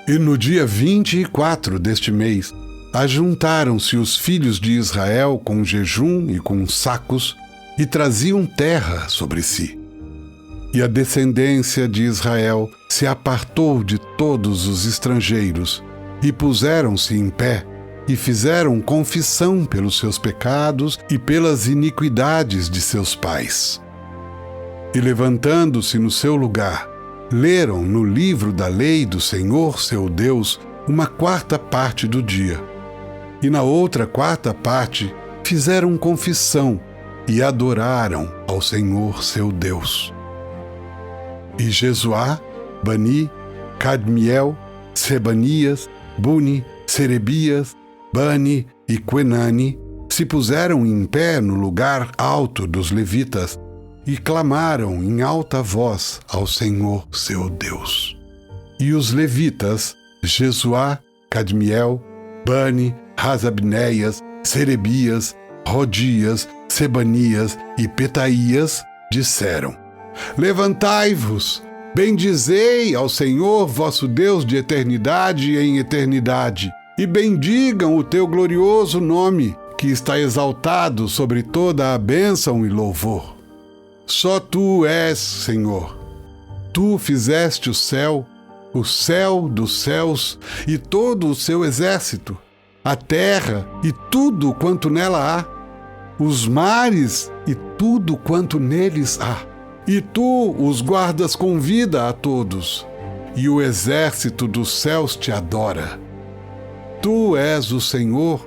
E no dia 24 deste mês, ajuntaram-se os filhos de Israel com jejum e com sacos, e traziam terra sobre si. E a descendência de Israel se apartou de todos os estrangeiros, e puseram-se em pé, e fizeram confissão pelos seus pecados e pelas iniquidades de seus pais. E levantando-se no seu lugar, leram no livro da lei do Senhor seu Deus uma quarta parte do dia. E na outra quarta parte fizeram confissão e adoraram ao Senhor seu Deus. E Jesuá, Bani, Cadmiel, Sebanias, Buni, Serebias, Bani e Quenani se puseram em pé no lugar alto dos levitas e clamaram em alta voz ao Senhor seu Deus. E os levitas, Jesuá, Cadmiel, Bani, Hasabneias, Serebias, Rodias, Sebanias e Petaías, disseram: Levantai-vos, bendizei ao Senhor vosso Deus de eternidade em eternidade, e bendigam o teu glorioso nome, que está exaltado sobre toda a bênção e louvor. Só tu és, Senhor. Tu fizeste o céu dos céus e todo o seu exército, a terra e tudo quanto nela há, os mares e tudo quanto neles há. E tu os guardas com vida a todos, e o exército dos céus te adora. Tu és o Senhor,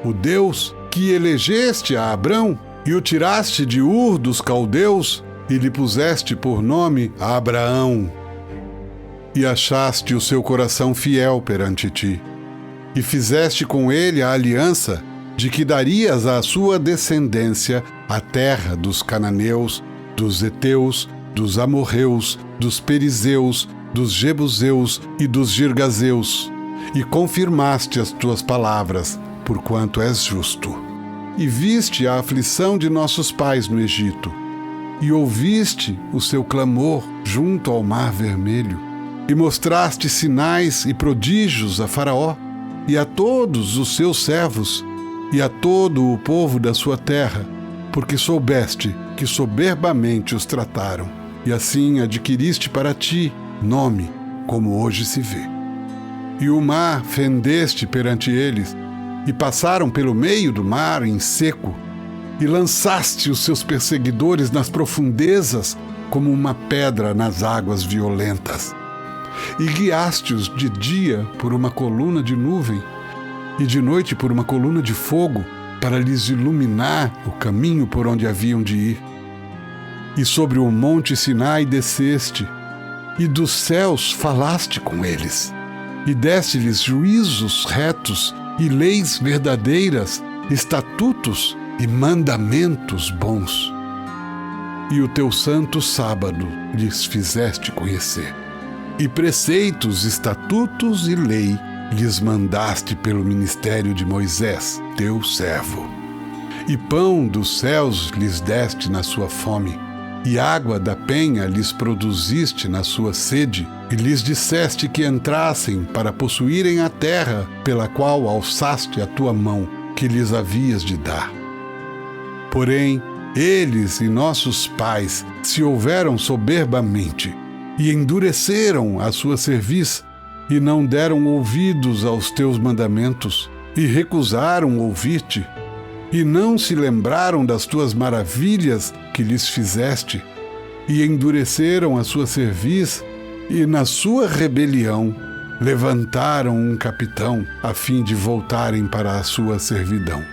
o Deus que elegeste a Abrão e o tiraste de Ur dos caldeus e lhe puseste por nome a Abraão. E achaste o seu coração fiel perante ti, e fizeste com ele a aliança de que darias à sua descendência a terra dos cananeus, dos heteus, dos amorreus, dos perizeus, dos jebuseus e dos girgazeus, e confirmaste as tuas palavras, porquanto és justo. E viste a aflição de nossos pais no Egito, e ouviste o seu clamor junto ao Mar Vermelho, e mostraste sinais e prodígios a Faraó, e a todos os seus servos, e a todo o povo da sua terra, porque soubeste que soberbamente os trataram, e assim adquiriste para ti nome, como hoje se vê. E o mar fendeste perante eles, e passaram pelo meio do mar em seco, e lançaste os seus perseguidores nas profundezas, como uma pedra nas águas violentas. E guiaste-os de dia por uma coluna de nuvem, e de noite por uma coluna de fogo, para lhes iluminar o caminho por onde haviam de ir. E sobre o monte Sinai desceste, e dos céus falaste com eles, e deste-lhes juízos retos e leis verdadeiras, estatutos e mandamentos bons. E o teu santo sábado lhes fizeste conhecer, e preceitos, estatutos e lei lhes mandaste pelo ministério de Moisés, teu servo. E pão dos céus lhes deste na sua fome, e água da penha lhes produziste na sua sede, e lhes disseste que entrassem para possuírem a terra pela qual alçaste a tua mão, que lhes havias de dar. Porém, eles e nossos pais se houveram soberbamente, e endureceram a sua cerviz, e não deram ouvidos aos teus mandamentos, e recusaram ouvir-te, e não se lembraram das tuas maravilhas que lhes fizeste, e endureceram a sua cerviz, e na sua rebelião levantaram um capitão, a fim de voltarem para a sua servidão.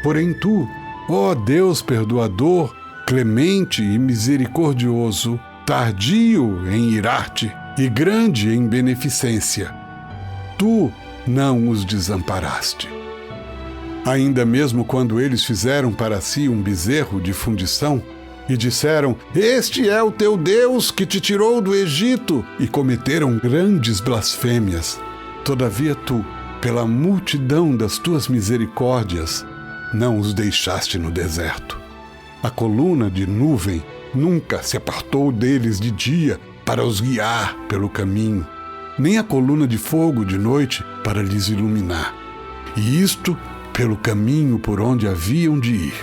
Porém tu, ó Deus perdoador, clemente e misericordioso, tardio em irar-te e grande em beneficência, tu não os desamparaste. Ainda mesmo quando eles fizeram para si um bezerro de fundição e disseram: Este é o teu Deus que te tirou do Egito, e cometeram grandes blasfêmias, todavia tu, pela multidão das tuas misericórdias, não os deixaste no deserto. A coluna de nuvem nunca se apartou deles de dia para os guiar pelo caminho, nem a coluna de fogo de noite para lhes iluminar. E isto pelo caminho por onde haviam de ir.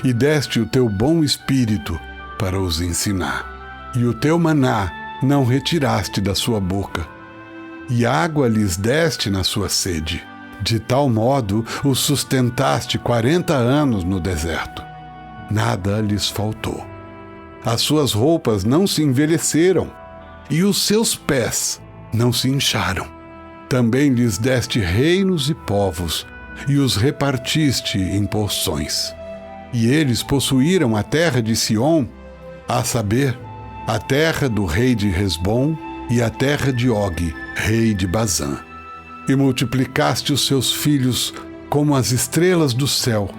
E deste o teu bom espírito para os ensinar. E o teu maná não retiraste da sua boca. E água lhes deste na sua sede. De tal modo os sustentaste 40 anos no deserto. Nada lhes faltou. As suas roupas não se envelheceram, e os seus pés não se incharam. Também lhes deste reinos e povos, e os repartiste em porções. E eles possuíram a terra de Sion, a saber, a terra do rei de Hesbom e a terra de Og, rei de Bazã. E multiplicaste os seus filhos como as estrelas do céu,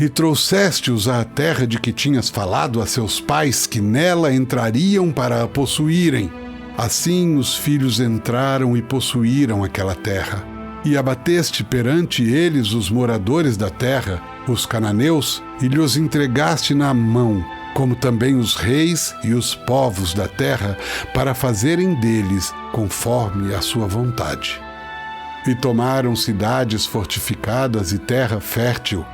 e trouxeste-os à terra de que tinhas falado a seus pais que nela entrariam para a possuírem. Assim os filhos entraram e possuíram aquela terra. E abateste perante eles os moradores da terra, os cananeus, e lhes entregaste na mão, como também os reis e os povos da terra, para fazerem deles conforme a sua vontade. E tomaram cidades fortificadas e terra fértil,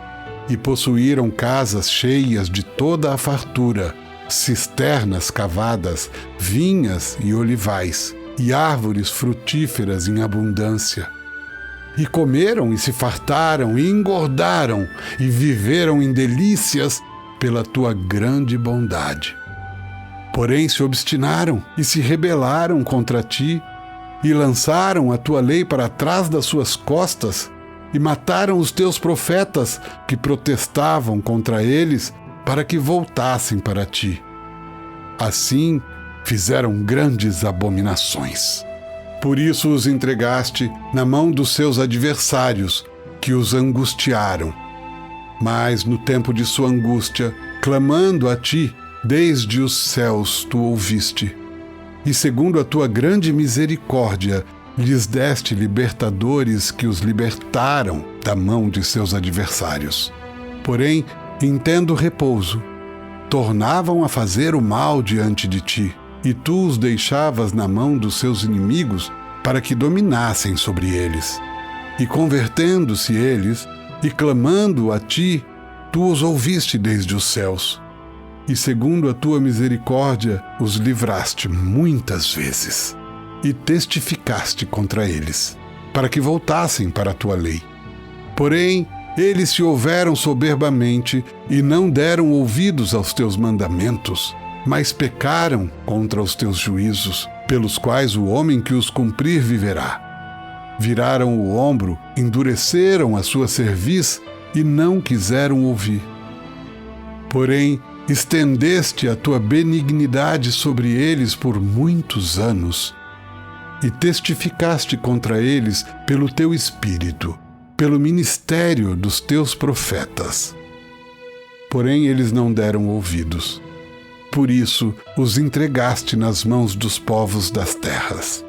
e possuíram casas cheias de toda a fartura, cisternas cavadas, vinhas e olivais, e árvores frutíferas em abundância. E comeram e se fartaram e engordaram, e viveram em delícias pela tua grande bondade. Porém se obstinaram e se rebelaram contra ti, e lançaram a tua lei para trás das suas costas, e mataram os teus profetas que protestavam contra eles para que voltassem para ti. Assim fizeram grandes abominações. Por isso os entregaste na mão dos seus adversários, que os angustiaram. Mas no tempo de sua angústia, clamando a ti, desde os céus tu ouviste. E segundo a tua grande misericórdia, lhes deste libertadores que os libertaram da mão de seus adversários. Porém, em tendo repouso, tornavam a fazer o mal diante de ti, e tu os deixavas na mão dos seus inimigos para que dominassem sobre eles. E convertendo-se eles, e clamando a ti, tu os ouviste desde os céus. E segundo a tua misericórdia, os livraste muitas vezes. E testificaste contra eles, para que voltassem para a tua lei. Porém, eles se houveram soberbamente e não deram ouvidos aos teus mandamentos, mas pecaram contra os teus juízos, pelos quais o homem que os cumprir viverá. Viraram o ombro, endureceram a sua cerviz e não quiseram ouvir. Porém, estendeste a tua benignidade sobre eles por muitos anos, e testificaste contra eles pelo teu espírito, pelo ministério dos teus profetas. Porém eles não deram ouvidos. Por isso os entregaste nas mãos dos povos das terras.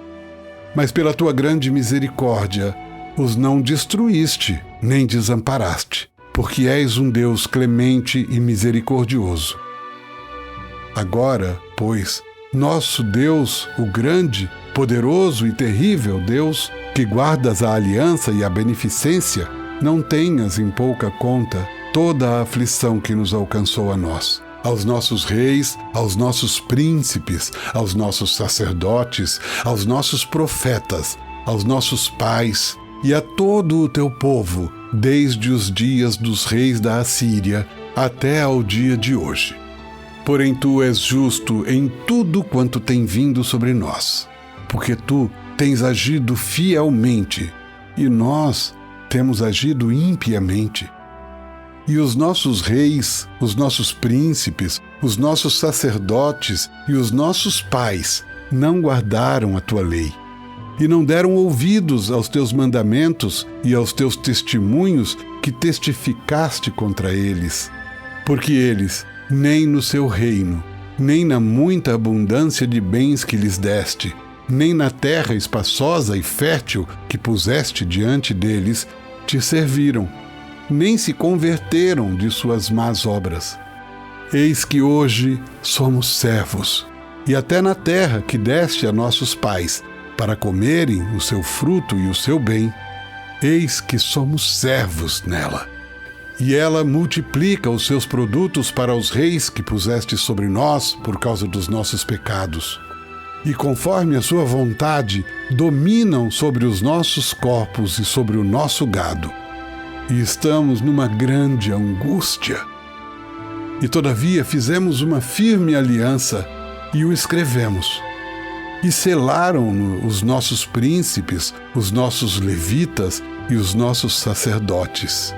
Mas pela tua grande misericórdia os não destruíste, nem desamparaste, porque és um Deus clemente e misericordioso. Agora, pois, nosso Deus, o grande, poderoso e terrível Deus, que guardas a aliança e a beneficência, não tenhas em pouca conta toda a aflição que nos alcançou a nós, aos nossos reis, aos nossos príncipes, aos nossos sacerdotes, aos nossos profetas, aos nossos pais e a todo o teu povo, desde os dias dos reis da Assíria até ao dia de hoje. Porém tu és justo em tudo quanto tem vindo sobre nós, porque tu tens agido fielmente, e nós temos agido impiamente. E os nossos reis, os nossos príncipes, os nossos sacerdotes e os nossos pais não guardaram a tua lei, e não deram ouvidos aos teus mandamentos e aos teus testemunhos que testificaste contra eles, porque eles, nem no seu reino, nem na muita abundância de bens que lhes deste, nem na terra espaçosa e fértil que puseste diante deles, te serviram, nem se converteram de suas más obras. Eis que hoje somos servos, e até na terra que deste a nossos pais, para comerem o seu fruto e o seu bem, eis que somos servos nela. E ela multiplica os seus produtos para os reis que puseste sobre nós por causa dos nossos pecados. E conforme a sua vontade, dominam sobre os nossos corpos e sobre o nosso gado. E estamos numa grande angústia. E todavia fizemos uma firme aliança e o escrevemos. E selaram-no os nossos príncipes, os nossos levitas e os nossos sacerdotes.